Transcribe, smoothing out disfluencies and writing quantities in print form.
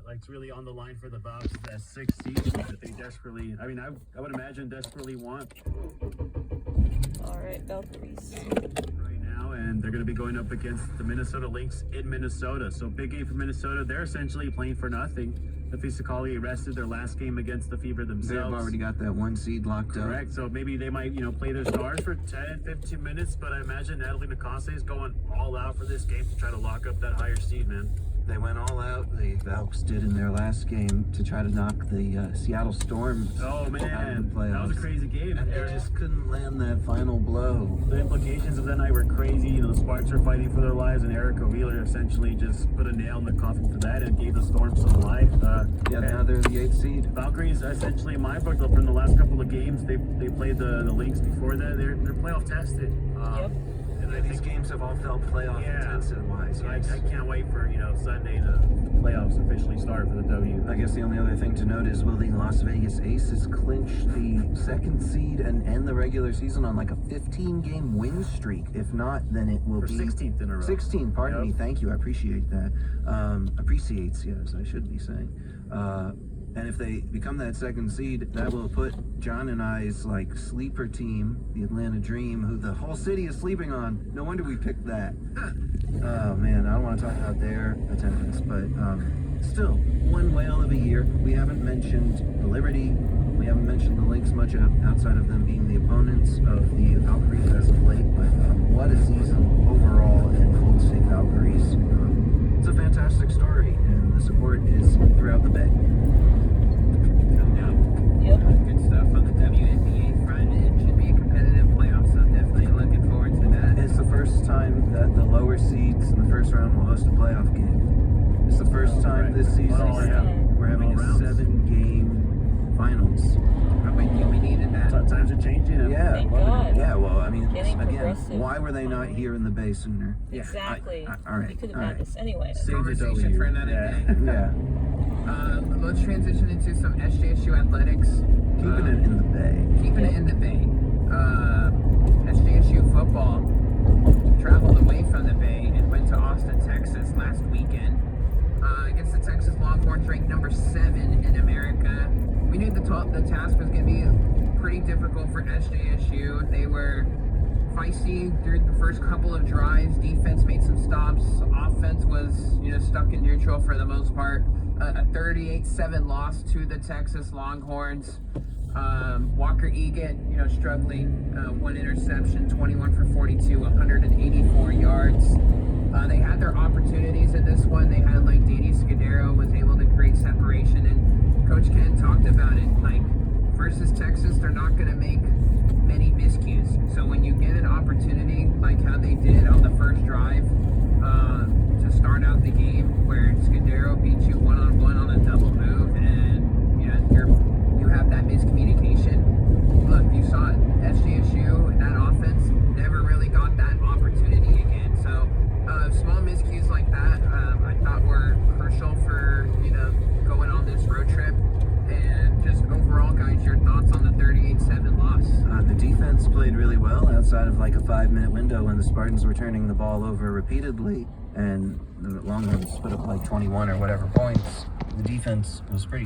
like it's really on the line for the Bucks. That 6th seed that they desperately, I mean, I would imagine desperately want All right, Valkyries. right now, and they're going to be going up against the Minnesota Lynx in Minnesota. So big game for Minnesota. They're essentially playing for nothing. The Fisicali arrested their last game against the Fever themselves. They've already got that 1 seed locked up. Correct. So maybe they might, play their stars for 10, 15 minutes, but I imagine Natalie McCoskey is going all out for this game to try to lock up that higher seed, man. They went all out, the Valks did in their last game, to try to knock the Seattle Storm Oh, man. out of the playoffs. That was a crazy game. And they just couldn't land that final blow. The implications of that night were crazy. The Sparks were fighting for their lives, and Erica Wheeler essentially just put a nail in the coffin for that and gave the Storm some life. Now they're the 8th seed. Valkyries, essentially, in my book, from the last couple of games, they played the Lynx before that. They're playoff tested. Yep. And I These think games have all felt playoff intensity-wise. So I can't wait for Sunday the playoffs officially start for the W. I guess the only other thing to note is, will the Las Vegas Aces clinch the 2nd seed and end the regular season on like a 15-game win streak? If not, then it will For be 16th in a row. 16. Pardon me. Thank you. I appreciate that. Appreciates, yes, I should be saying. And if they become that 2nd seed, that will put John and I's like sleeper team, the Atlanta Dream, who the whole city is sleeping on. No wonder we picked that. Oh man, I don't want to talk about their attendance, but still, one whale of a year. We haven't mentioned the Liberty. We haven't mentioned the Lynx much outside of them being the opponents of the Valkyries as of late. But what a season overall in Golden State Valkyries. It's a fantastic story, and the support is throughout the Bay. Yep. Good stuff on the WNBA front. It should be a competitive playoff, so definitely looking forward to that. It's the first time that the lower seeds in the first round will host a playoff game. It's the first time this season we're having a 7-game finals. We needed that. Times are changing. Yeah. Thank God. Yeah, well, I mean, Getting again, progressive. why were they not here in the Bay sooner? Exactly. All right. You could have all done right. this anyway. Conversation for another day. Yeah. Let's transition into some SJSU athletics. Keeping it in the Bay. Keeping it in the Bay. SJSU football traveled away from the Bay and went to Austin, Texas last weekend against the Texas Longhorns, ranked number 7 in America. We knew the task was going to be pretty difficult for SJSU. They were feisty through the first couple of drives. Defense made some stops. Offense was, stuck in neutral for the most part. A 38-7 loss to the Texas Longhorns. Walker Egan, struggling. 1 interception, 21 for 42, 184 yards. They had their opportunities in this one. They had Danny Scudero was able to create separation, and Coach Ken talked about it. Versus Texas, they're not going to make many miscues. So when you get an opportunity like how they did on the first drive to start out the game, where Scudero beat you one-on-one on a double move, and you have that miscommunication. Look, you saw it. SJSU and that offense never really got that opportunity again. So small miscues like that, I thought were crucial for going on this road trip. And just overall, guys, your thoughts on the 38-7 loss? The defense played really well outside of like a 5-minute window when the Spartans were turning the ball over repeatedly, and the Longhorns put up like 21 or whatever points. The defense was pretty